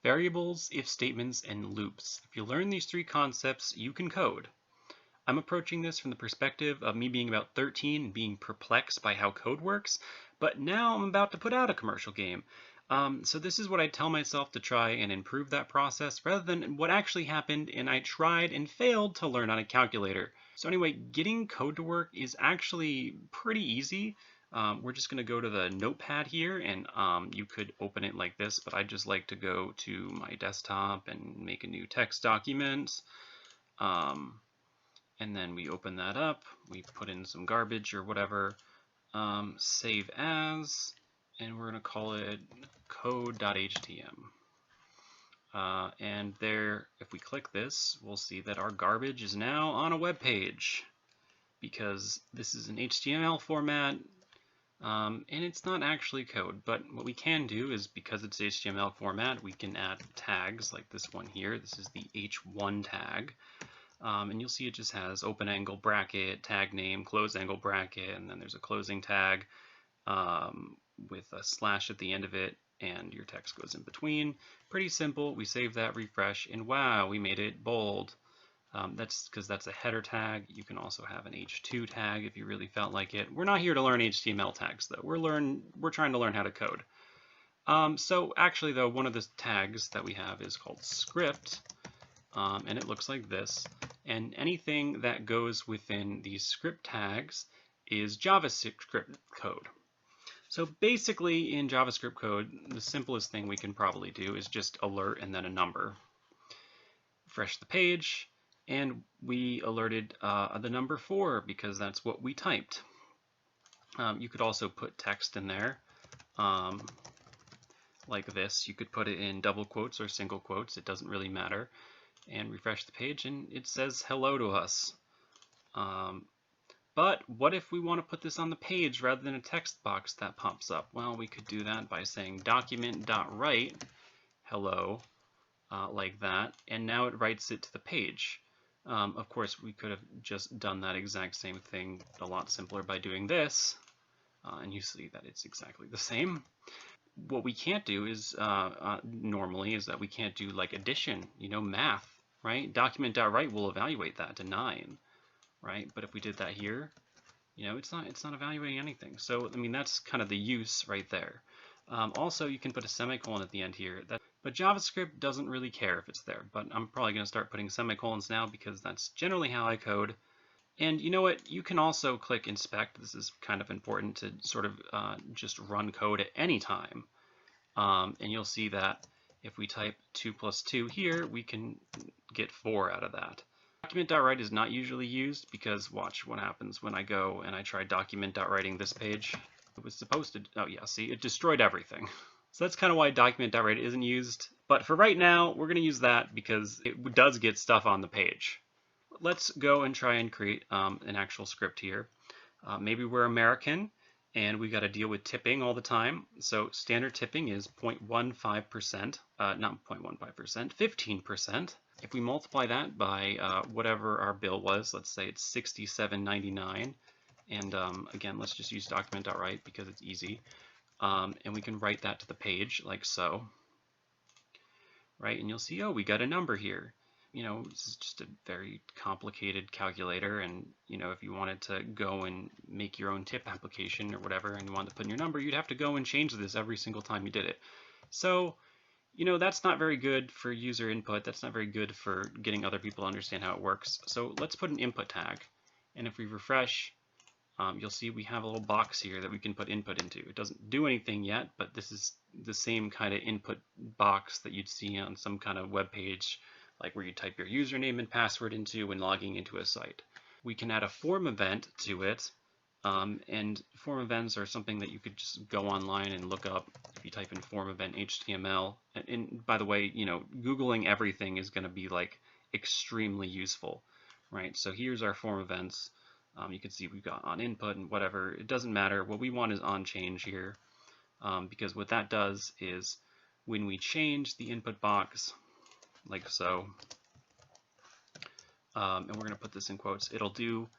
variables, if statements, and loops. If you learn these three concepts, you can code. I'm approaching this from the perspective of me being about 13 and being perplexed by how code works, but now I'm about to put out a commercial game. So this is what I tell myself to try and improve that process rather than what actually happened and I tried and failed to learn on a calculator. So anyway, getting code to work is actually pretty easy. We're just going to go to the notepad here and you could open it like this, but I just like to go to my desktop and make a new text document. And then we open that up, we put in some garbage or whatever, save as, and we're going to call it code.htm. And there, if we click this, we'll see that our garbage is now on a web page because this is an HTML format, and it's not actually code. But what we can do is, because it's HTML format, we can add tags like this one here. This is the H1 tag. And you'll see it just has open angle bracket, tag name, close angle bracket, and then there's a closing tag with a slash at the end of it, and your text goes in between. Pretty simple. We save that, refresh, and wow, we made it bold. That's because that's a header tag. You can also have an H2 tag if you really felt like it. We're not here to learn HTML tags though. We're trying to learn how to code. So actually though, one of the tags that we have is called script, and it looks like this. And anything that goes within these script tags is JavaScript code. So basically in JavaScript code, the simplest thing we can probably do is just alert and then a number. Refresh the page, and we alerted the number 4 because that's what we typed. You could also put text in there like this. You could put it in double quotes or single quotes. It doesn't really matter. And refresh the page and it says hello to us. But what if we want to put this on the page rather than a text box that pops up? Well, we could do that by saying document.write hello like that, and now it writes it to the page. Of course, we could have just done that exact same thing a lot simpler by doing this, and you see that it's exactly the same. What we can't do is normally is that we can't do like addition, math. Right? Document.write will evaluate that to 9, right? But if we did that here, it's not evaluating anything. So I mean that's kind of the use right there. Also, you can put a semicolon at the end here. But JavaScript doesn't really care if it's there. But I'm probably going to start putting semicolons now because that's generally how I code. And you know what? You can also click inspect. This is kind of important to sort of just run code at any time. And you'll see that if we type 2 + 2 here, we can get 4 out of that. Document.write is not usually used because watch what happens when I go and I try document.writing this page. It was supposed to, oh yeah, see, it destroyed everything. So that's kind of why document.write isn't used. But for right now, we're going to use that because it does get stuff on the page. Let's go and try and create an actual script here. Maybe we're American and we got to deal with tipping all the time. So standard tipping is 0.15%, not 0.15%, 15%. If we multiply that by whatever our bill was, let's say it's $67.99, and again, let's just use document.write because it's easy, and we can write that to the page like so, right? And you'll see, oh, we got a number here. This is just a very complicated calculator, and if you wanted to go and make your own tip application or whatever and you wanted to put in your number, you'd have to go and change this every single time you did it. So that's not very good for user input. That's not very good for getting other people to understand how it works. So let's put an input tag, and if we refresh, you'll see we have a little box here that we can put input into. It doesn't do anything yet, but this is the same kind of input box that you'd see on some kind of web page, like where you type your username and password into when logging into a site. We can add a form event to it, and form events are something that you could just go online and look up if you type in form event HTML. And by the way, Googling everything is going to be like extremely useful, right? So here's our form events. You can see we've got on input and whatever. It doesn't matter. What we want is on change here, because what that does is when we change the input box, like so, and we're going to put this in quotes, it'll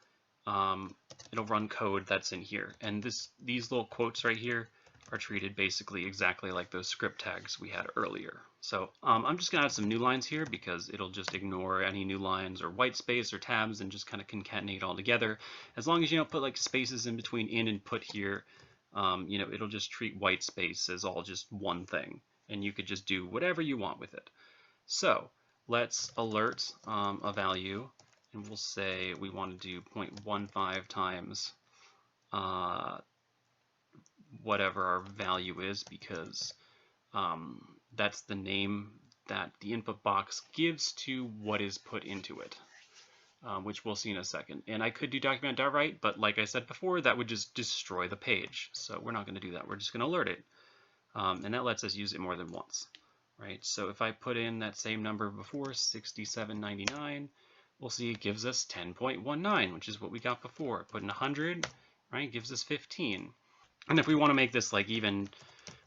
run code that's in here. And these little quotes right here are treated basically exactly like those script tags we had earlier. So I'm just going to add some new lines here because it'll just ignore any new lines or white space or tabs and just kind of concatenate all together. As long as you don't put like spaces in between in and put here, it'll just treat white space as all just one thing, and you could just do whatever you want with it. So let's alert a value, and we'll say we want to do 0.15 times whatever our value is, because that's the name that the input box gives to what is put into it, which we'll see in a second. And I could do document.write, but like I said before, that would just destroy the page. So we're not going to do that. We're just going to alert it. And that lets us use it more than once, right? So if I put in that same number before, 67.99, we'll see it gives us 10.19, which is what we got before. Put in 100, right, gives us 15. And if we want to make this like even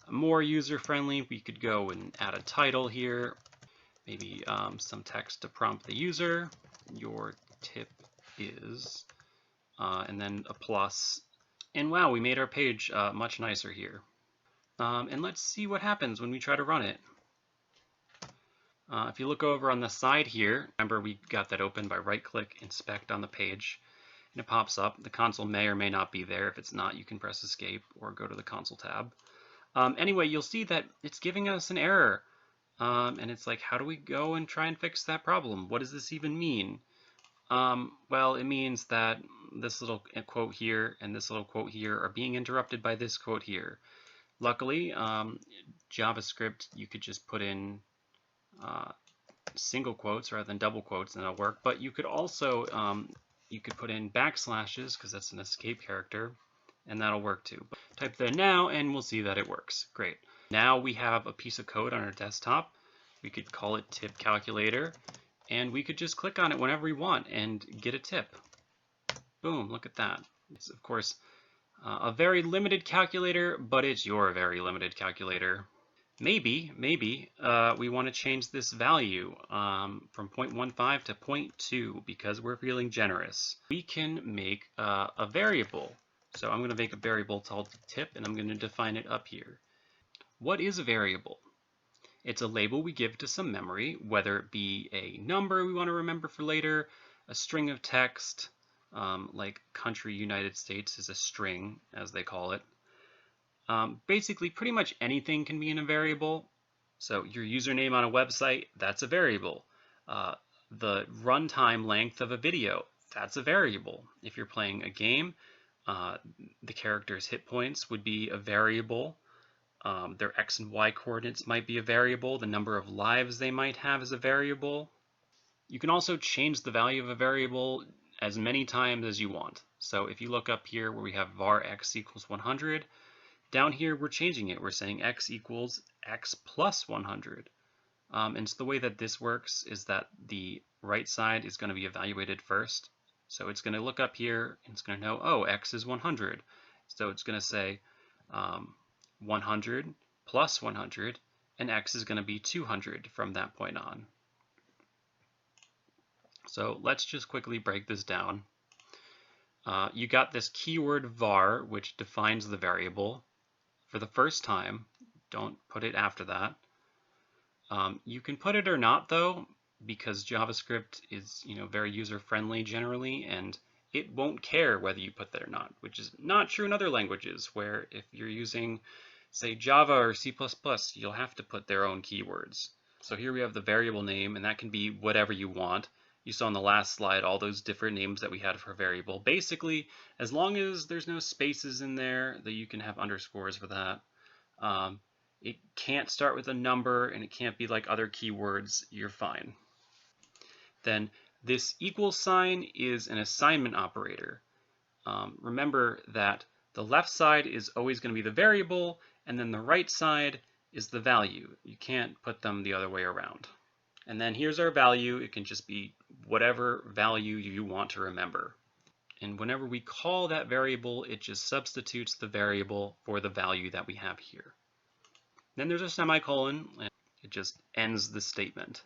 more user-friendly, we could go and add a title here, maybe some text to prompt the user. Your tip is, and then a plus. And wow, we made our page much nicer here. And let's see what happens when we try to run it. If you look over on the side here, remember we got that open by right-click, inspect on the page, and it pops up. The console may or may not be there. If it's not, you can press escape or go to the console tab. Anyway, you'll see that it's giving us an error. And it's like, how do we go and try and fix that problem? What does this even mean? Well, it means that this little quote here and this little quote here are being interrupted by this quote here. Luckily, JavaScript, you could just put in single quotes rather than double quotes and it'll work. But you could also, you could put in backslashes because that's an escape character, and that'll work too. Type that now and we'll see that it works. Great. Now we have a piece of code on our desktop. We could call it tip calculator, and we could just click on it whenever we want and get a tip. Boom, look at that. It's of course a very limited calculator, but it's your very limited calculator. Maybe we want to change this value from 0.15 to 0.2 because we're feeling generous. We can make a variable. So I'm going to make a variable called tip, and I'm going to define it up here. What is a variable? It's a label we give to some memory, whether it be a number we want to remember for later, a string of text, like country United States is a string, as they call it. Basically, pretty much anything can be in a variable. So your username on a website, that's a variable. The runtime length of a video, that's a variable. If you're playing a game, the character's hit points would be a variable. Their X and Y coordinates might be a variable. The number of lives they might have is a variable. You can also change the value of a variable as many times as you want. So if you look up here where we have var x equals 100, down here we're changing it. We're saying x equals x plus 100. And so the way that this works is that the right side is going to be evaluated first. So it's going to look up here and it's going to know, oh, x is 100. So it's going to say 100 plus 100, and x is going to be 200 from that point on. So let's just quickly break this down. You got this keyword var, which defines the variable for the first time. Don't put it after that. You can put it or not, though, because JavaScript is, very user-friendly generally, and it won't care whether you put that or not, which is not true in other languages, where if you're using, say, Java or C++, you'll have to put their own keywords. So here we have the variable name, and that can be whatever you want. You saw on the last slide all those different names that we had for a variable. Basically, as long as there's no spaces in there, that you can have underscores for that. It can't start with a number, and it can't be like other keywords. You're fine. Then this equal sign is an assignment operator. Remember that the left side is always going to be the variable, and then the right side is the value. You can't put them the other way around. And then here's our value. It can just be whatever value you want to remember. And whenever we call that variable, it just substitutes the variable for the value that we have here. Then there's a semicolon, and it just ends the statement.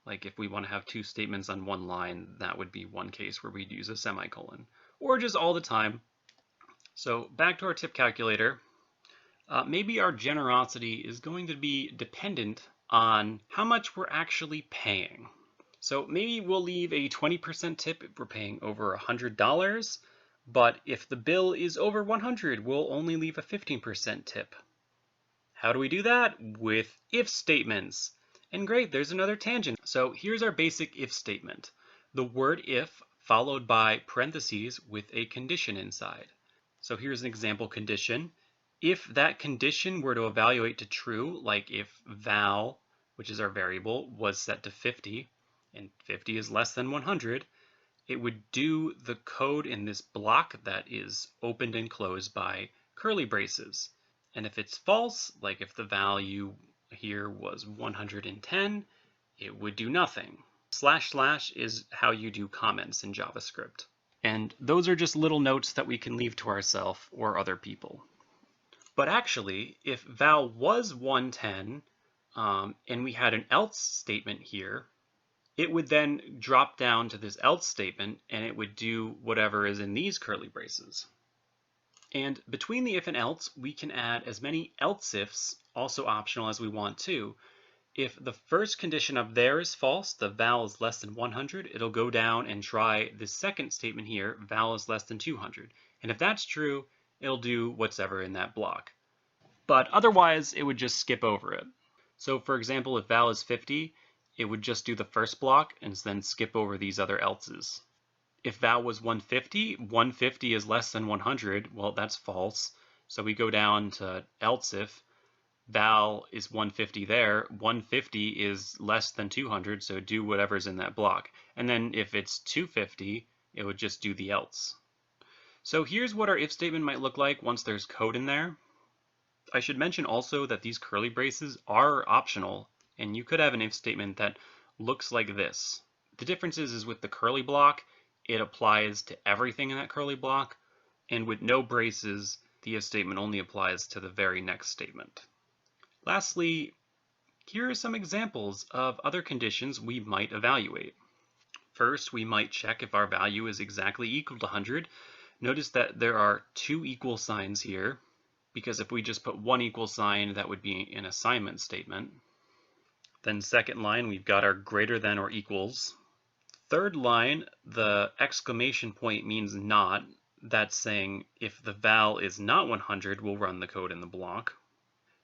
Like if we want to have two statements on one line, that would be one case where we'd use a semicolon, or just all the time. So back to our tip calculator. maybe our generosity is going to be dependent on how much we're actually paying. So maybe we'll leave a 20% tip if we're paying over $100, but if the bill is over 100, we'll only leave a 15% tip. How do we do that? With if statements. And great, there's another tangent. So here's our basic if statement. The word if followed by parentheses with a condition inside. So here's an example condition. If that condition were to evaluate to true, like if val, which is our variable, was set to 50, and 50 is less than 100, it would do the code in this block that is opened and closed by curly braces. And if it's false, like if the value here was 110, it would do nothing. / is how you do comments in JavaScript. And those are just little notes that we can leave to ourselves or other people. But actually, if val was 110 and we had an else statement here, it would then drop down to this else statement and it would do whatever is in these curly braces. And between the if and else, we can add as many else ifs, also optional, as we want to. If the first condition up there is false, the val is less than 100, it'll go down and try the second statement here, val is less than 200. And if that's true, it'll do whatever in that block. But otherwise, it would just skip over it. So for example, if val is 50, it would just do the first block and then skip over these other else's. If val was 150, 150 is less than 100, well, that's false. So we go down to else if val is 150 there, 150 is less than 200, so do whatever's in that block. And then if it's 250, it would just do the else. So here's what our if statement might look like once there's code in there. I should mention also that these curly braces are optional, and you could have an if statement that looks like this. The difference is with the curly block, it applies to everything in that curly block, and with no braces, the if statement only applies to the very next statement. Lastly, here are some examples of other conditions we might evaluate. First, we might check if our value is exactly equal to 100. Notice that there are two equal signs here, because if we just put one equal sign, that would be an assignment statement. Then second line, we've got our greater than or equals. Third line, the exclamation point means not. That's saying if the val is not 100, we'll run the code in the block.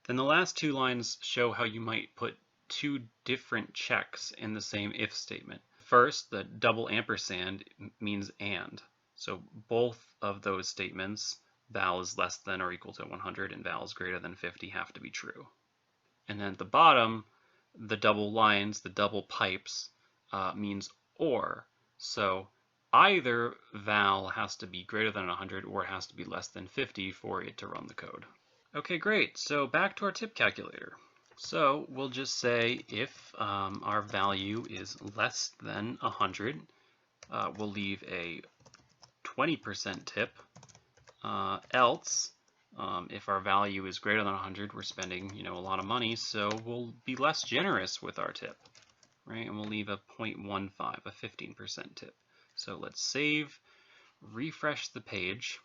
Then the last two lines show how you might put two different checks in the same if statement. First, the double ampersand means and. So both of those statements, val is less than or equal to 100 and val is greater than 50, have to be true. And then at the bottom, the double lines, the double pipes, means or. So either val has to be greater than 100 or it has to be less than 50 for it to run the code. Okay, great. So back to our tip calculator. So we'll just say if our value is less than 100, we'll leave a 20% tip. Else, if our value is greater than 100, we're spending, a lot of money, so we'll be less generous with our tip, right? And we'll leave a 0.15, a 15% tip. So let's save, refresh the page.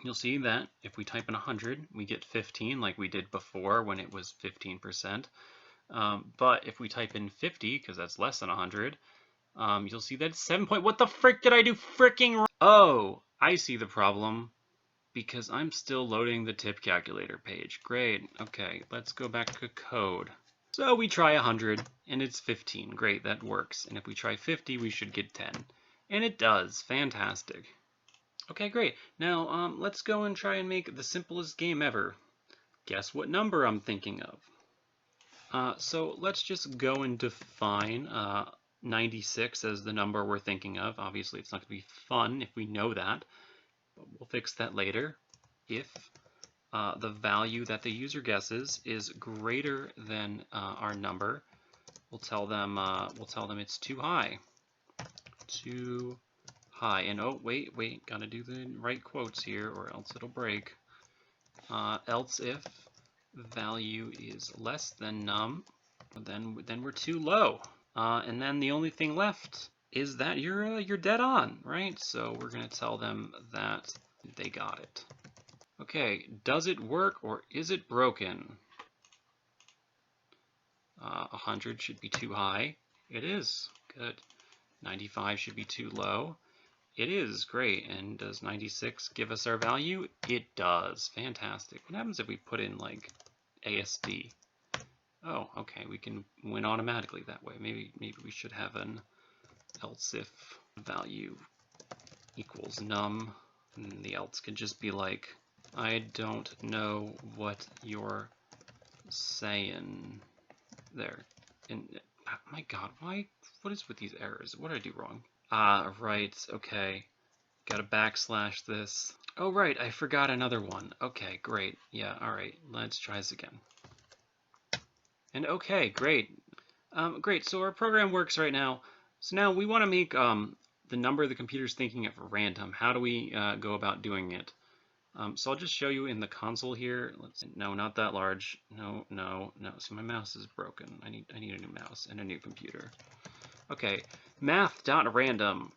You'll see that if we type in 100, we get 15 like we did before when it was 15%. But if we type in 50, because that's less than 100, you'll see that it's 7 point. What the frick did I do fricking wrong? Oh, I see the problem because I'm still loading the tip calculator page. Great. Okay, let's go back to code. So we try 100 and it's 15. Great, that works. And if we try 50, we should get 10. And it does. Fantastic. Okay, great. Now let's go and try and make the simplest game ever. Guess what number I'm thinking of. So let's just go and define 96 as the number we're thinking of. Obviously, it's not going to be fun if we know that, but we'll fix that later. If the value that the user guesses is greater than our number, we'll tell them it's too high. Too high. And oh, wait, gotta do the right quotes here, or else it'll break. Else if value is less than num, then we're too low. And then the only thing left is that you're dead on, right? So we're gonna tell them that they got it. Okay, does it work or is it broken? 100 should be too high. It is. Good. 95 should be too low. It is. Great. And does 96 give us our value? It does. Fantastic. What happens if we put in like ASD? Oh, okay. We can win automatically that way. Maybe we should have an else if value equals num. And the else could just be like, I don't know what you're saying there. And my God, what is with these errors? What did I do wrong? Right, okay. Gotta backslash this. Oh, right, I forgot another one. Okay, great. Yeah, all right, let's try this again. And okay, great. Great, so our program works right now. So now we want to make the number the computer's thinking of random. How do we go about doing it? So I'll just show you in the console here. No, not that large. No. So my mouse is broken. I need a new mouse and a new computer. Okay, math.random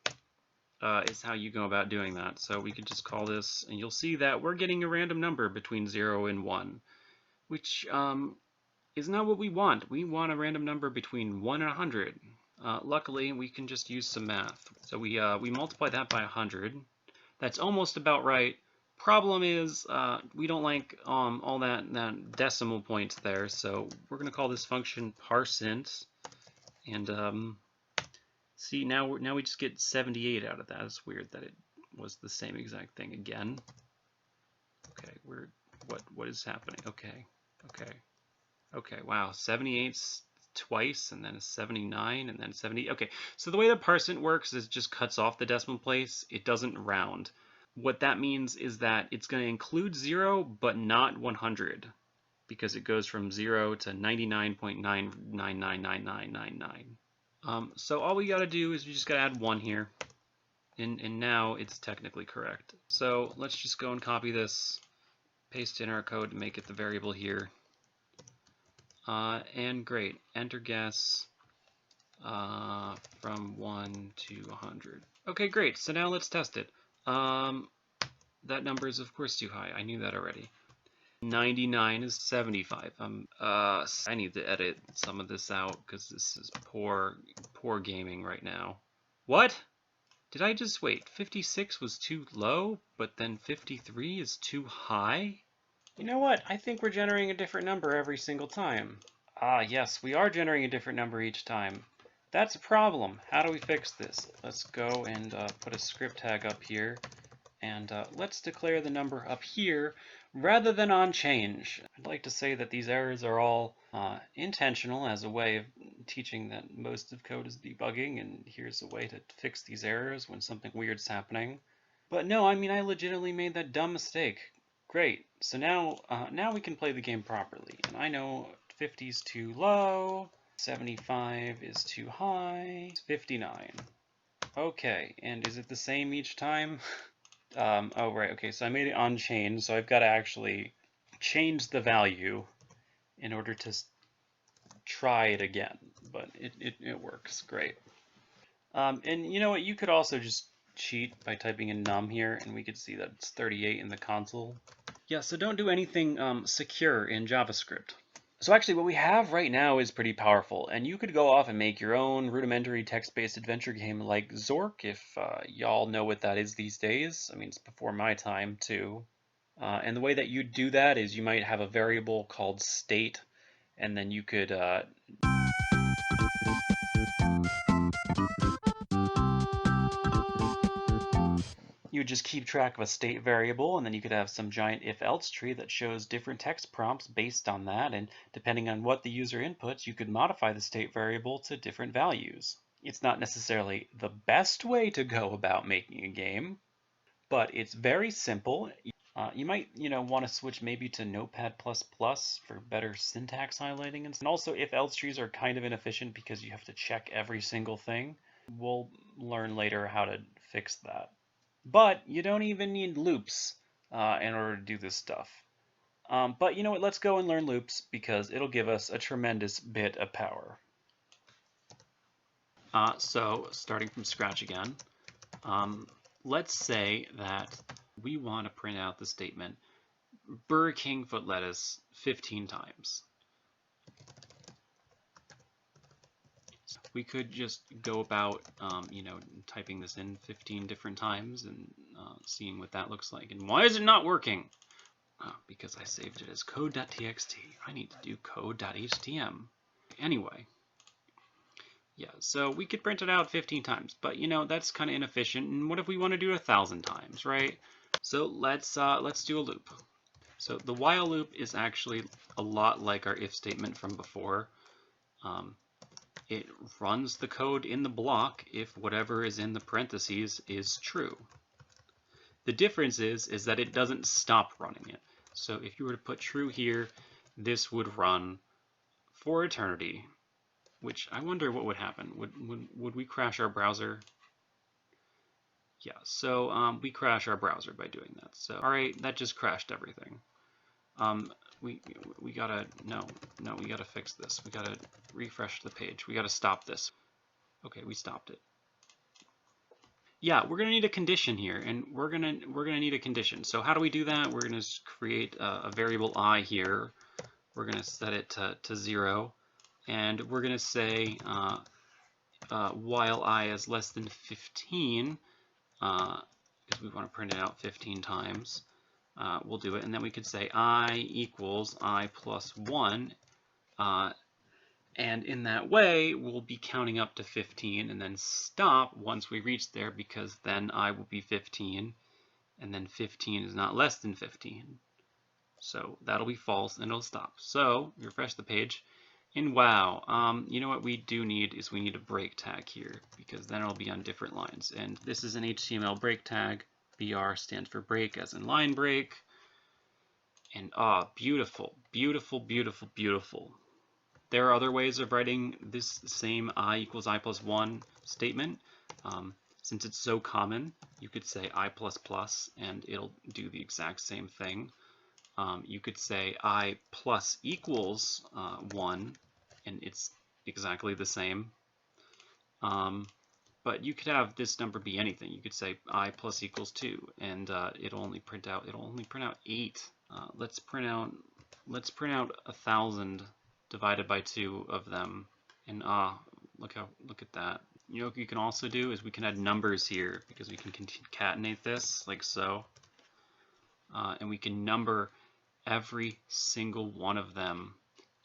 is how you go about doing that. So we could just call this, and you'll see that we're getting a random number between 0 and 1, which is not what we want. We want a random number between 1 and 100. Luckily, we can just use some math. So we multiply that by 100. That's almost about right. Problem is, we don't like all that decimal points there, so we're going to call this function parseInt, and see, now we just get 78 out of that. It's weird that it was the same exact thing again. Okay, what is happening? Okay, wow, 78's twice, and then a 79, and then 70. Okay, so the way that parseInt works is it just cuts off the decimal place. It doesn't round. What that means is that it's going to include 0, but not 100, because it goes from 0 to 99.9999999. So all we got to do is we just got to add 1 here, and now it's technically correct. So let's just go and copy this, paste in our code to make it the variable here. And great, enter guess from 1 to 100. Okay, great. So now let's test it. That number is of course too high. I knew that already. 99 is 75. I need to edit some of this out because this is poor gaming right now. What? Did I just wait? 56 was too low, but then 53 is too high? You know what? I think we're generating a different number every single time. Ah, yes, we are generating a different number each time. That's a problem. How do we fix this? Let's go and put a script tag up here, and let's declare the number up here rather than on change. I'd like to say that these errors are all intentional as a way of teaching that most of code is debugging, and here's a way to fix these errors when something weird's happening. But no, I mean, I legitimately made that dumb mistake. Great. So now we can play the game properly, and I know 50 is too low. 75 is too high. 59. Okay, and is it the same each time? Oh, right, okay, so I made it on change, so I've got to actually change the value in order to try it again, but it works great. And you know what, you could also just cheat by typing in num here, and we could see that it's 38 in the console. Yeah, so don't do anything secure in JavaScript. So actually what we have right now is pretty powerful, and you could go off and make your own rudimentary text-based adventure game like Zork, if y'all know what that is these days. I mean, it's before my time too. And the way that you do that is you might have a variable called state, and then you could you would just keep track of a state variable, and then you could have some giant if-else tree that shows different text prompts based on that, and depending on what the user inputs, you could modify the state variable to different values. It's not necessarily the best way to go about making a game, but it's very simple. You might, want to switch maybe to Notepad++ for better syntax highlighting, and also if-else trees are kind of inefficient because you have to check every single thing. We'll learn later how to fix that. But you don't even need loops in order to do this stuff. But you know what, let's go and learn loops because it'll give us a tremendous bit of power. So starting from scratch again, let's say that we want to print out the statement Burger King foot lettuce 15 times. We could just go about, typing this in 15 different times and seeing what that looks like. And why is it not working? Because I saved it as code.txt. I need to do code.htm. Anyway, yeah, so we could print it out 15 times, but that's kind of inefficient. And what if we want to do it 1,000 times, right? So let's do a loop. So the while loop is actually a lot like our if statement from before. It runs the code in the block if whatever is in the parentheses is true. The difference is that it doesn't stop running it. So if you were to put true here, this would run for eternity, which I wonder what would happen. Would we crash our browser? Yeah, so we crash our browser by doing that. So all right, that just crashed everything. We gotta we gotta fix this. We gotta refresh the page. We gotta stop this. Okay, we stopped it. Yeah, we're gonna need a condition here, and we're gonna need a condition. So how do we do that? We're gonna create a variable I here. We're gonna set it to 0, and we're gonna say while I is less than 15, because we want to print it out 15 times. We'll do it, and then we could say I equals I plus 1, and in that way we'll be counting up to 15 and then stop once we reach there, because then I will be 15 and then 15 is not less than 15. So that'll be false and it'll stop. So refresh the page, and wow, you know what we do need is we need a break tag here, because then it'll be on different lines. And this is an HTML break tag. BR stands for break, as in line break. And beautiful, beautiful, beautiful, beautiful. There are other ways of writing this same I equals I plus 1 statement. Since it's so common, you could say I plus plus and it'll do the exact same thing. You could say I plus equals 1 and it's exactly the same. But you could have this number be anything. You could say I plus equals 2 and it'll only print out 8. Let's print out 1,000 divided by 2 of them, and look at that. You know what you can also do is we can add numbers here, because we can concatenate this like so, and we can number every single one of them.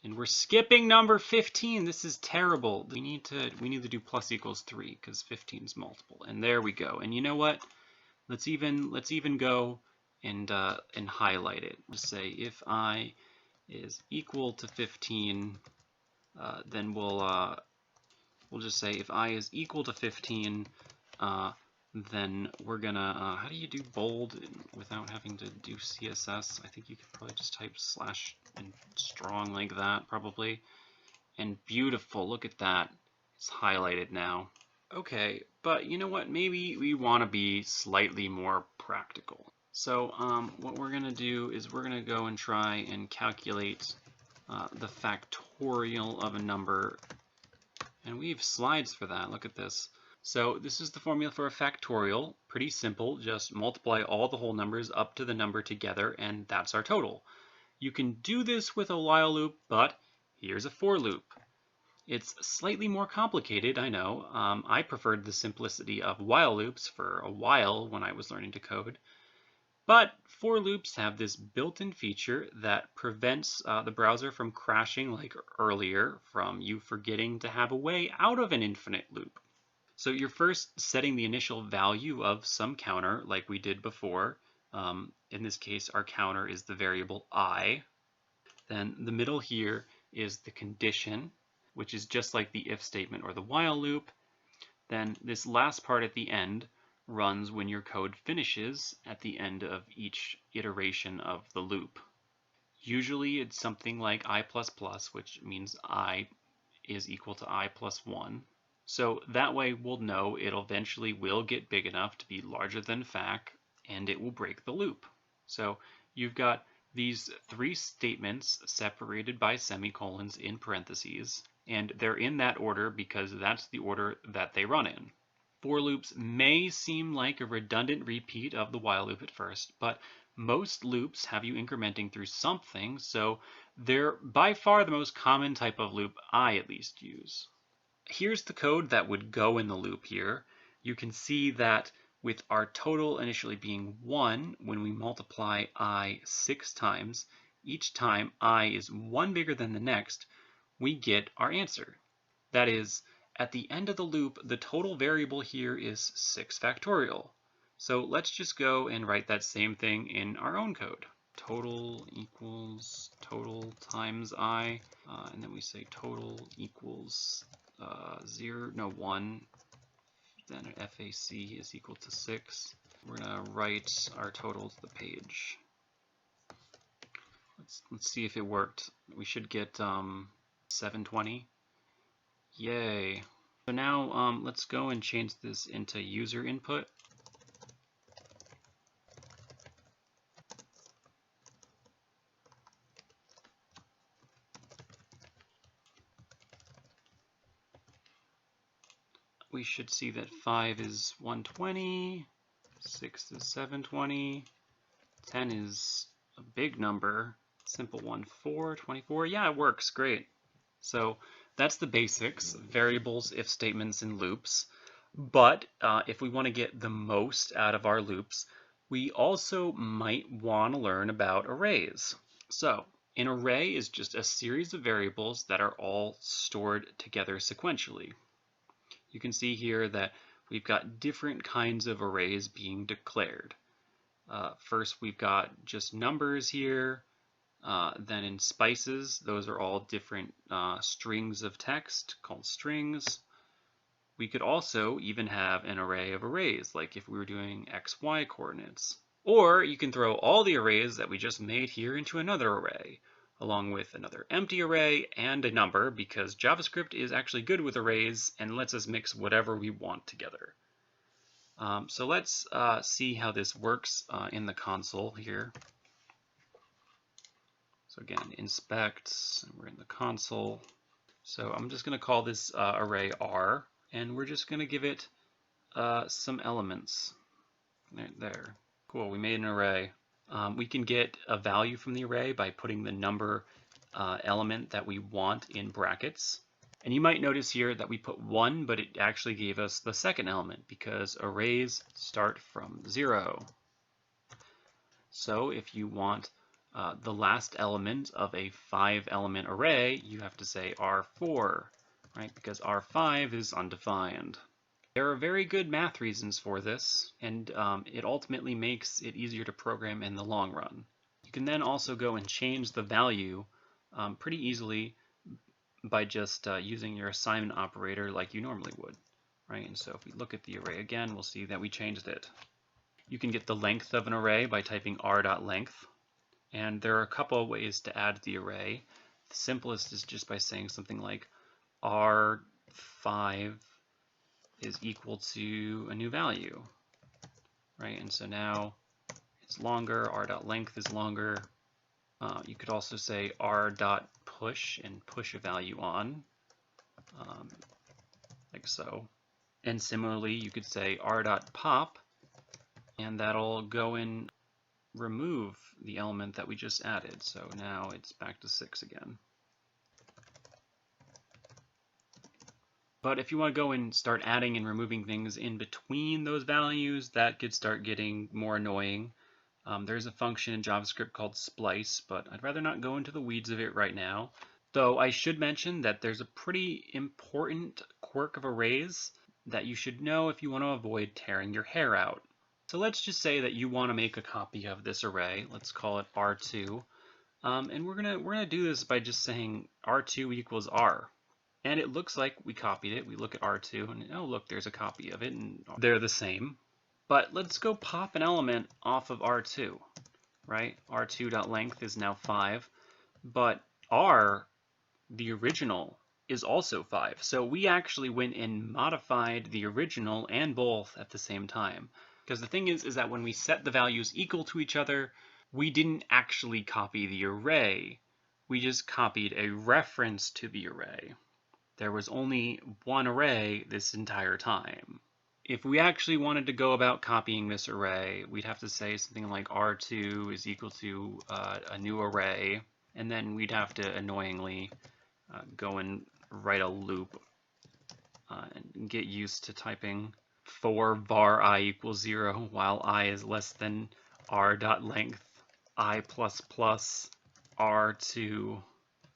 And we're skipping number 15. This is terrible. We need to do plus equals 3, because 15 is multiple. And there we go. And you know what? Let's even go and highlight it. Just say if I is equal to 15, then we'll just say if I is equal to 15, then we're gonna, how do you do bold without having to do CSS? I think you could probably just type slash and strong like that, probably. And beautiful, look at that. It's highlighted now. Okay, but you know what? Maybe we want to be slightly more practical. So what we're gonna do is we're gonna go and try and calculate the factorial of a number. And we have slides for that. Look at this. So this is the formula for a factorial. Pretty simple. Just multiply all the whole numbers up to the number together, and that's our total. You can do this with a while loop, but here's a for loop. It's slightly more complicated, I know. I preferred the simplicity of while loops for a while when I was learning to code. But for loops have this built-in feature that prevents the browser from crashing like earlier, from you forgetting to have a way out of an infinite loop. So you're first setting the initial value of some counter like we did before. In this case, our counter is the variable I. Then the middle here is the condition, which is just like the if statement or the while loop. Then this last part at the end runs when your code finishes at the end of each iteration of the loop. Usually it's something like I++, which means I is equal to I plus 1. So that way we'll know it eventually will get big enough to be larger than fac, and it will break the loop. So you've got these 3 statements separated by semicolons in parentheses, and they're in that order because that's the order that they run in. For loops may seem like a redundant repeat of the while loop at first, but most loops have you incrementing through something, so they're by far the most common type of loop I at least use. Here's the code that would go in the loop here. You can see that with our total initially being 1, when we multiply I 6 times, each time I is 1 bigger than the next, we get our answer. That is, at the end of the loop, the total variable here is 6 factorial. So let's just go and write that same thing in our own code. Total equals total times I, and then we say total equals 1, then an FAC is equal to 6. We're going to write our total to the page. Let's see if it worked. We should get 720. Yay. So now let's go and change this into user input. We should see that 5 is 120, 6 is 720, 10 is a big number, simple one, 424. Yeah, it works, great. So that's the basics, variables, if statements, and loops. But if we want to get the most out of our loops, we also might want to learn about arrays. So an array is just a series of variables that are all stored together sequentially. You can see here that we've got different kinds of arrays being declared. First, we've got just numbers here. Then in spices, those are all different strings of text called strings. We could also even have an array of arrays, like if we were doing x, y coordinates. Or you can throw all the arrays that we just made here into another array, along with another empty array and a number, because JavaScript is actually good with arrays and lets us mix whatever we want together. So let's see how this works in the console here. So again, inspect, and we're in the console. So I'm just going to call this array R, and we're just going to give it some elements. There. Cool, we made an array. We can get a value from the array by putting the number element that we want in brackets. And you might notice here that we put 1, but it actually gave us the second element because arrays start from 0. So if you want the last element of a 5-element array, you have to say R4, right? Because R5 is undefined. There are very good math reasons for this, and it ultimately makes it easier to program in the long run. You can then also go and change the value pretty easily by just using your assignment operator like you normally would, right? And so if we look at the array again, we'll see that we changed it. You can get the length of an array by typing r.length, and there are a couple of ways to add the array. The simplest is just by saying something like r5 is equal to a new value, right? And so now it's longer, r.length is longer. You could also say r.push and push a value on, like so. And similarly, you could say r.pop, and that'll go and remove the element that we just added. So now it's back to 6 again. But if you want to go and start adding and removing things in between those values, that could start getting more annoying. There's a function in JavaScript called splice, but I'd rather not go into the weeds of it right now. Though I should mention that there's a pretty important quirk of arrays that you should know if you want to avoid tearing your hair out. So let's just say that you want to make a copy of this array. Let's call it R2. And we're gonna do this by just saying R2 equals R. And it looks like we copied it. We look at R2 and oh look, there's a copy of it and they're the same. But let's go pop an element off of R2, right? R2.length is now 5, but R, the original, is also 5. So we actually went and modified the original and both at the same time. Because the thing is that when we set the values equal to each other, we didn't actually copy the array. We just copied a reference to the array. There was only one array this entire time. if we actually wanted to go about copying this array, we'd have to say something like R2 is equal to a new array, and then we'd have to annoyingly go and write a loop and get used to typing for var I equals 0 while I is less than r dot length I plus plus R2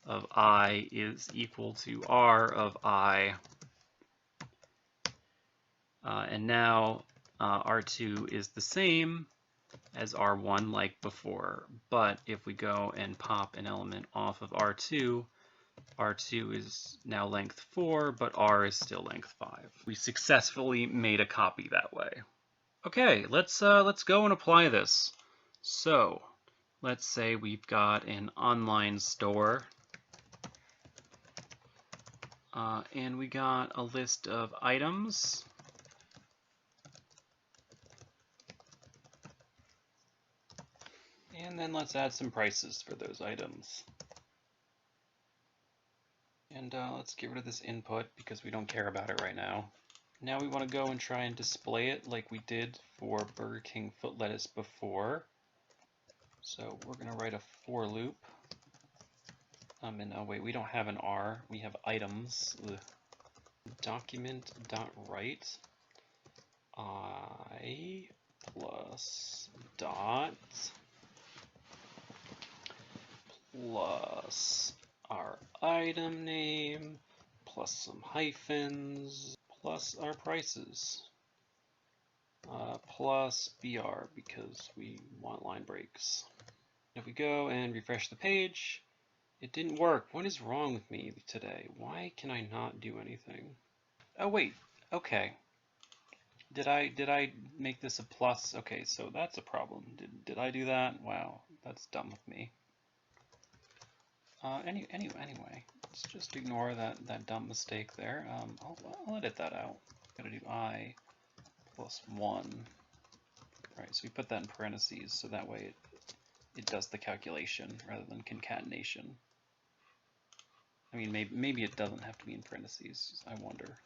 of I is equal to R of I. And now R2 is the same as R1 like before, but if we go and pop an element off of R2, R2 is now length 4, but R is still length 5. We successfully made a copy that way. Okay, let's go and apply this. So let's say we've got an online store, and we got a list of items. And then let's add some prices for those items. And let's get rid of this input because we don't care about it right now. Now we want to go and try and display it like we did for Burger King foot lettuce before. So we're going to write a for loop. And oh wait, we don't have an R, we have items. Document.write I plus dot plus our item name plus some hyphens plus our prices plus BR because we want line breaks. If we go and refresh the page, it didn't work. What is wrong with me today? Why can I not do anything? Oh wait, okay. Did I make this a plus? Okay, so that's a problem. Did I do that? Wow, that's dumb of me. Anyway, let's just ignore that dumb mistake there. I'll edit that out. Gotta do I plus 1. Right, so we put that in parentheses so that way it does the calculation rather than concatenation. I mean, maybe it doesn't have to be in parentheses, I wonder.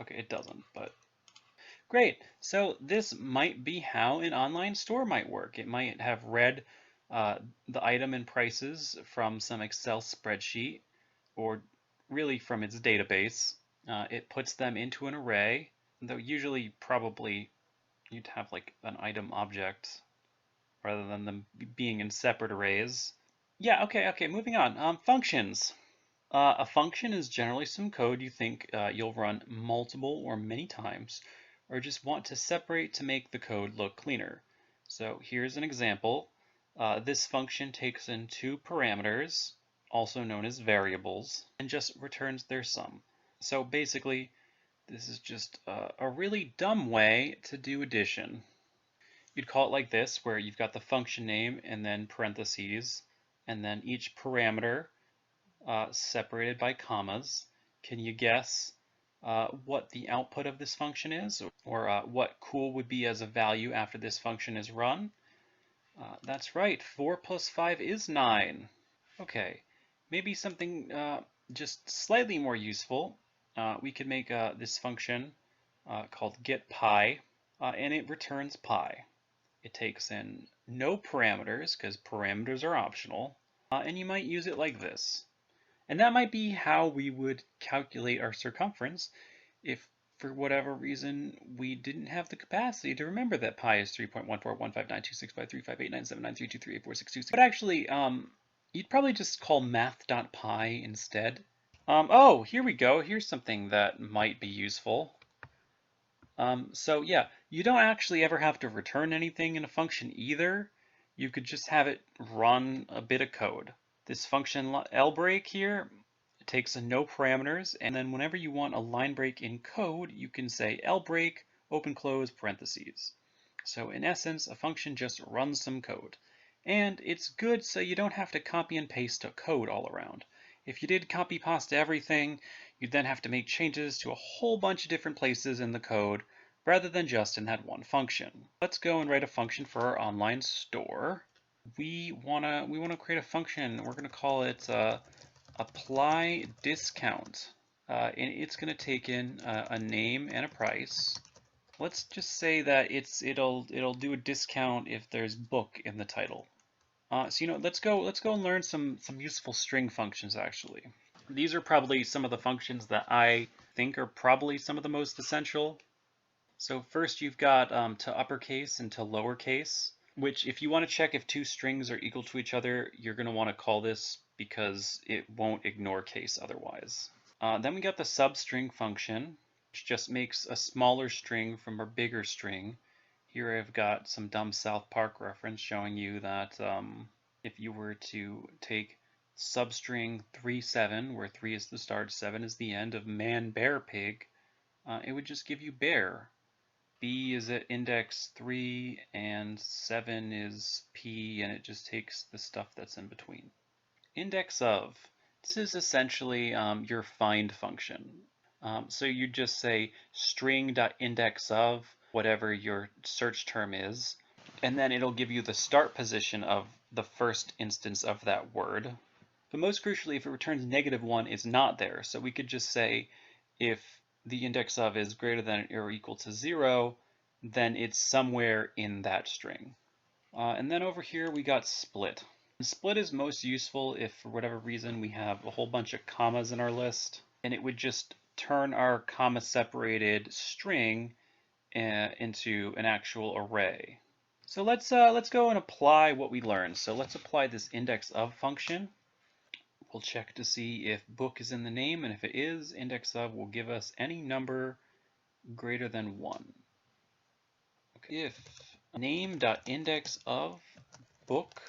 Okay, it doesn't, but great. So this might be how an online store might work. It might have read the item and prices from some Excel spreadsheet, or really from its database. It puts them into an array, though usually probably you'd have like an item object rather than them being in separate arrays. Yeah, okay, moving on. Functions. A function is generally some code you think you'll run multiple or many times, or just want to separate to make the code look cleaner. So here's an example. This function takes in 2 parameters, also known as variables, and just returns their sum. So basically, this is just a really dumb way to do addition. You'd call it like this, where you've got the function name and then parentheses, and then each parameter separated by commas. Can you guess what the output of this function is, or what cool would be as a value after this function is run? That's right, 4 plus 5 is 9. Okay, maybe something just slightly more useful. We could make this function called getPy, and it returns pi. It takes in no parameters, because parameters are optional, and you might use it like this. And that might be how we would calculate our circumference if, for whatever reason, we didn't have the capacity to remember that pi is 3.141592653589793238462. But actually, you'd probably just call math.py instead. Oh, here we go. Here's something that might be useful. So yeah, you don't actually ever have to return anything in a function either. You could just have it run a bit of code. This function lbreak here takes in no parameters, and then whenever you want a line break in code, you can say lbreak, open close, parentheses. So in essence, a function just runs some code. And it's good so you don't have to copy and paste a code all around. If you did copy pasta everything, you'd then have to make changes to a whole bunch of different places in the code rather than just in that one function. Let's go and write a function for our online store. We wanna create a function. We're gonna call it apply discount. and it's going to take in a name and a price. Let's just say that it'll do a discount if there's book in the title. So let's go and learn some useful string functions actually. These are probably some of the functions that I think are probably some of the most essential. So first you've got toUpperCase and toLowerCase, which if you want to check if two strings are equal to each other, you're going to want to call this because it won't ignore case otherwise. Then we got the substring function, which just makes a smaller string from a bigger string. Here I've got some dumb South Park reference showing you that if you were to take substring 37, where 3 is the start, 7 is the end of man, bear, pig, it would just give you bear. B is at index 3 and 7 is P, and it just takes the stuff that's in between. Index of. This is essentially your find function. So you just say string.index of whatever your search term is, and then it'll give you the start position of the first instance of that word. But most crucially, if it returns -1, it's not there. So we could just say if the index of is greater than or equal to 0, then it's somewhere in that string. And then over here we got split. Split is most useful if for whatever reason we have a whole bunch of commas in our list, and it would just turn our comma separated string into an actual array. So let's go and apply what we learned. So let's apply this index of function. We'll check to see if book is in the name, and if it is, index of will give us any number greater than 1. Okay. If name.index of book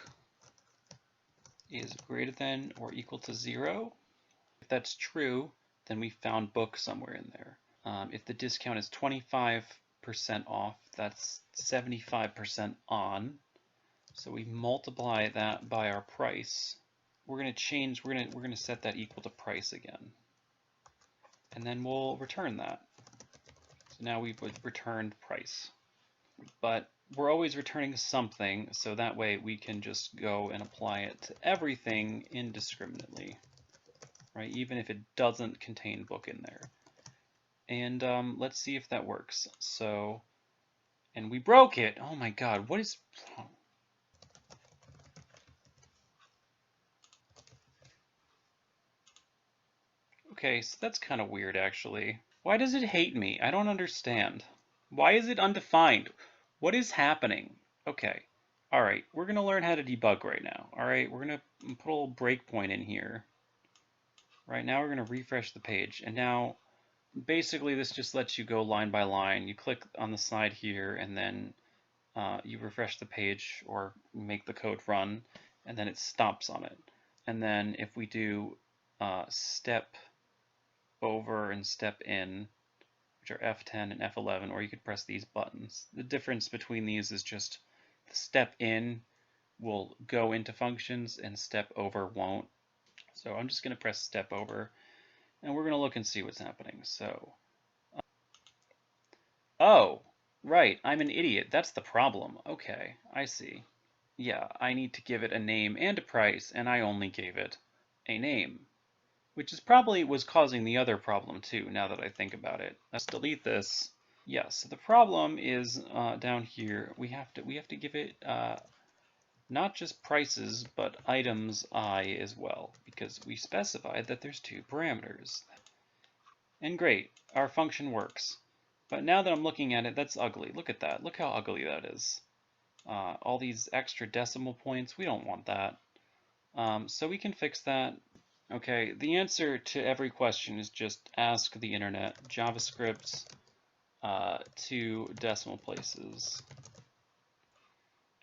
is greater than or equal to 0, if that's true, then we found book somewhere in there. If the discount is 25% off, that's 75% on. So we multiply that by our price. We're going to set that equal to price again. And then we'll return that. So now we've returned price. But we're always returning something, so that way we can just go and apply it to everything indiscriminately, right? Even if it doesn't contain book in there. And let's see if that works. So, and we broke it. Oh my God, what is... Okay, so that's kind of weird actually. Why does it hate me? I don't understand. Why is it undefined? What is happening? Okay, all right, we're gonna learn how to debug right now. All right, we're gonna put a little breakpoint in here. Right now we're gonna refresh the page, and now basically this just lets you go line by line. You click on the side here, and then you refresh the page or make the code run, and then it stops on it. And then if we do step over and step in, which are F10 and F11, or you could press these buttons. The difference between these is just the step in will go into functions and step over won't. So I'm just going to press step over, and we're going to look and see what's happening. So, oh, right, I'm an idiot. That's the problem. Okay, I see. Yeah, I need to give it a name and a price, and I only gave it a name, which is probably was causing the other problem too, now that I think about it. Let's delete this. Yes, so the problem is down here. We have to give it not just prices, but items I as well, because we specified that there's 2 parameters. And great, our function works. But now that I'm looking at it, that's ugly. Look at that. Look how ugly that is. All these extra decimal points, we don't want that. So we can fix that. Okay, the answer to every question is just ask the internet. JavaScript 2 decimal places.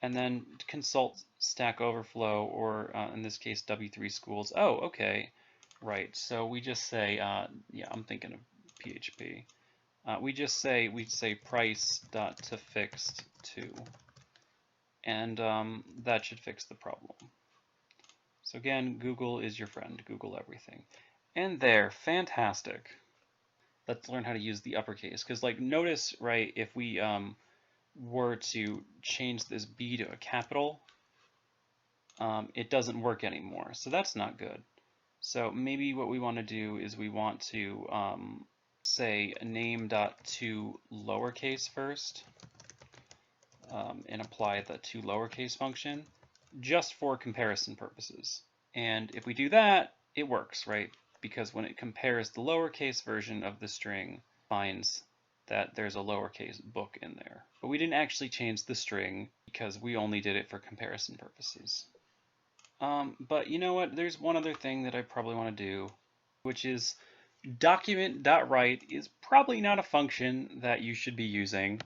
And then consult Stack Overflow, or in this case, W3 Schools. Oh, okay, right. So we just say, yeah, I'm thinking of PHP. We'd say price.toFixed2, and that should fix the problem. So again, Google is your friend. Google everything. And there, fantastic. Let's learn how to use the uppercase, because like notice, right, if we were to change this B to a capital, it doesn't work anymore. So that's not good. So maybe what we want to do is we want to say name.toLowerCase first, and apply the toLowerCase function just for comparison purposes. And if we do that, it works, right? Because when it compares the lowercase version of the string, finds that there's a lowercase book in there. But we didn't actually change the string because we only did it for comparison purposes. But you know what? There's one other thing that I probably want to do, which is document.write is probably not a function that you should be using.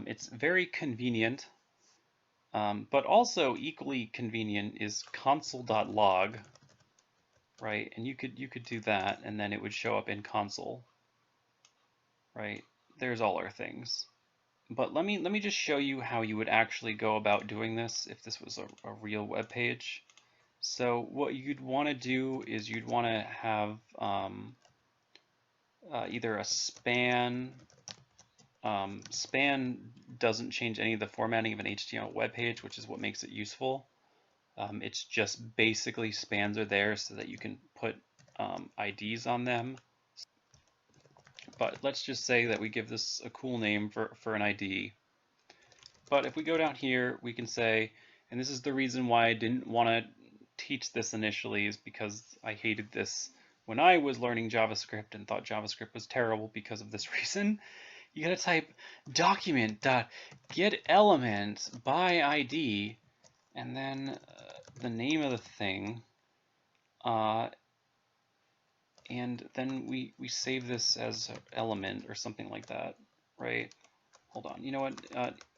It's very convenient, but also equally convenient is console.log, right? And you could do that, and then it would show up in console, right? There's all our things. But let me just show you how you would actually go about doing this if this was a real web page. So what you'd want to do is you'd want to have either a span. Span doesn't change any of the formatting of an HTML web page, which is what makes it useful. It's just basically spans are there so that you can put IDs on them. But let's just say that we give this a cool name for an ID. But if we go down here, we can say, and this is the reason why I didn't want to teach this initially, is because I hated this when I was learning JavaScript and thought JavaScript was terrible because of this reason. You gotta type document.getElement by ID, and then the name of the thing, and then we save this as element or something like that, right? Hold on, you know what?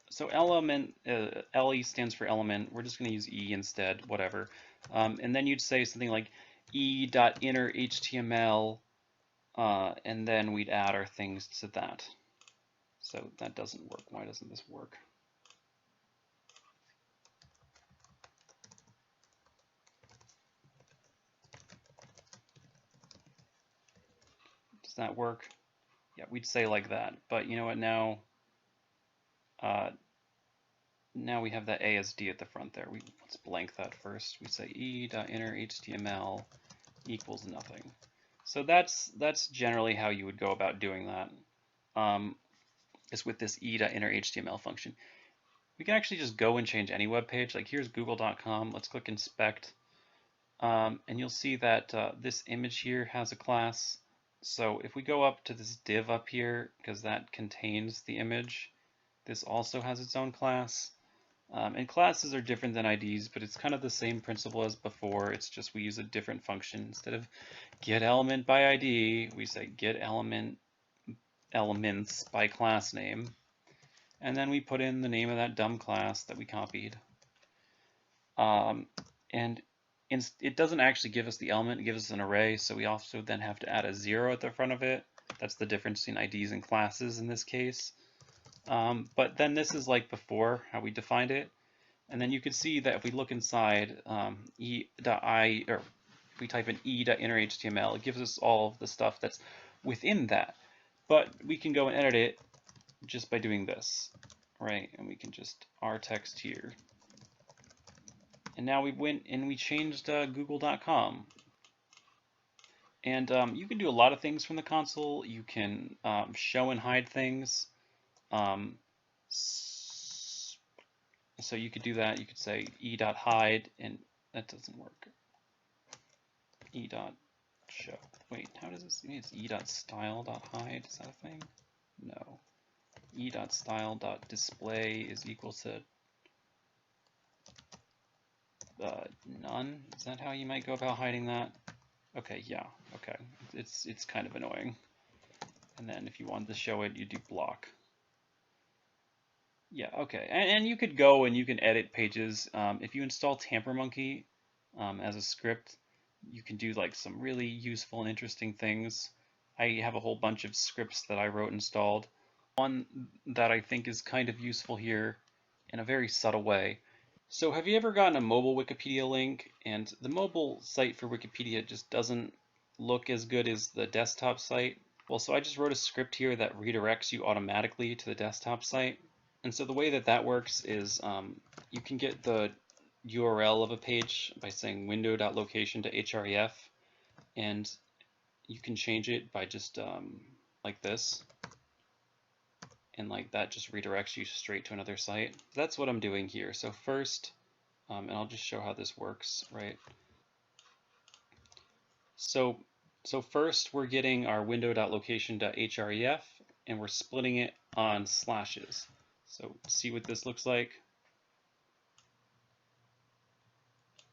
So element, LE stands for element. We're just gonna use E instead, whatever. And then you'd say something like e.innerHTML, and then we'd add our things to that. So that doesn't work. Why doesn't this work? Does that work? Yeah, we'd say like that. But you know what? Now we have that ASD at the front there. Let's blank that first. We say e.innerHTML equals nothing. So that's generally how you would go about doing that. Is with this e.innerHTML function. We can actually just go and change any web page. Like here's google.com. Let's click inspect. And you'll see that this image here has a class. So if we go up to this div up here, because that contains the image, this also has its own class. And classes are different than IDs, but it's kind of the same principle as before. It's just we use a different function. Instead of getElement by ID, we say getElements by class name. And then we put in the name of that dumb class that we copied. And it doesn't actually give us the element, it gives us an array, so we also then have to add a 0 at the front of it. That's the difference between IDs and classes in this case. But then this is like before, how we defined it. And then you can see that if we look inside or if we type in e.innerHTML, it gives us all of the stuff that's within that. But we can go and edit it just by doing this, right? And we can just our text here. And now we went and we changed google.com. And you can do a lot of things from the console. You can show and hide things. So you could do that. You could say e.hide, and that doesn't work. E.show. Wait, how does this mean? It's e.style.hide. Is that a thing? No. e.style.display is equal to none. Is that how you might go about hiding that? Okay, yeah, okay. It's kind of annoying. And then if you wanted to show it, you do block. Yeah, okay. And you could go and you can edit pages. If you install TamperMonkey as a script, you can do like some really useful and interesting things. I have a whole bunch of scripts that I wrote installed. One that I think is kind of useful here in a very subtle way. So have you ever gotten a mobile Wikipedia link, and the mobile site for Wikipedia just doesn't look as good as the desktop site? Well, so I just wrote a script here that redirects you automatically to the desktop site. And so the way that that works is you can get the URL of a page by saying window.location to href, and you can change it by just like this, and like that just redirects you straight to another site. That's what I'm doing here. So first, and I'll just show how this works, right? So first we're getting our window.location.href, and we're splitting it on slashes. So see what this looks like.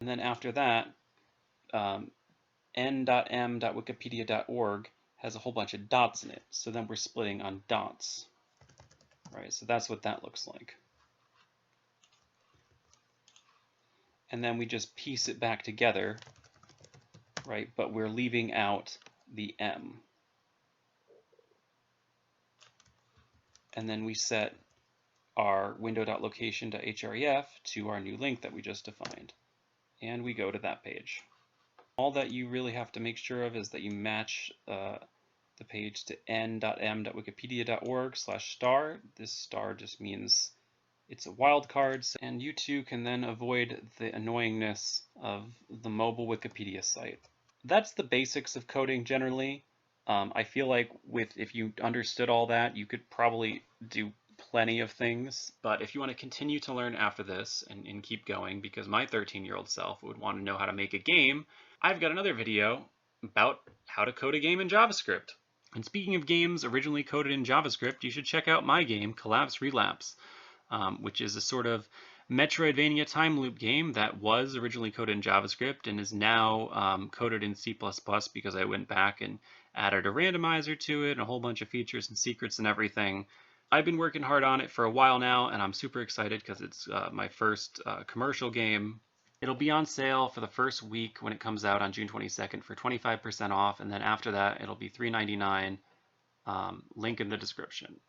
And then after that, n.m.wikipedia.org has a whole bunch of dots in it. So then we're splitting on dots, right? So that's what that looks like. And then we just piece it back together, right? But we're leaving out the M. And then we set our window.location.href to our new link that we just defined. And we go to that page. All that you really have to make sure of is that you match the page to n.m.wikipedia.org/star. This star just means it's a wildcard, and you too can then avoid the annoyingness of the mobile Wikipedia site. That's the basics of coding generally. I feel like if you understood all that, you could probably do plenty of things. But if you want to continue to learn after this and keep going, because my 13-year-old self would want to know how to make a game, I've got another video about how to code a game in JavaScript. And speaking of games originally coded in JavaScript, you should check out my game, Collapse Relapse, which is a sort of Metroidvania time loop game that was originally coded in JavaScript and is now coded in C++ because I went back and added a randomizer to it and a whole bunch of features and secrets and everything. I've been working hard on it for a while now, and I'm super excited because it's my first commercial game. It'll be on sale for the first week when it comes out on June 22nd for 25% off, and then after that it'll be $3.99. Link in the description.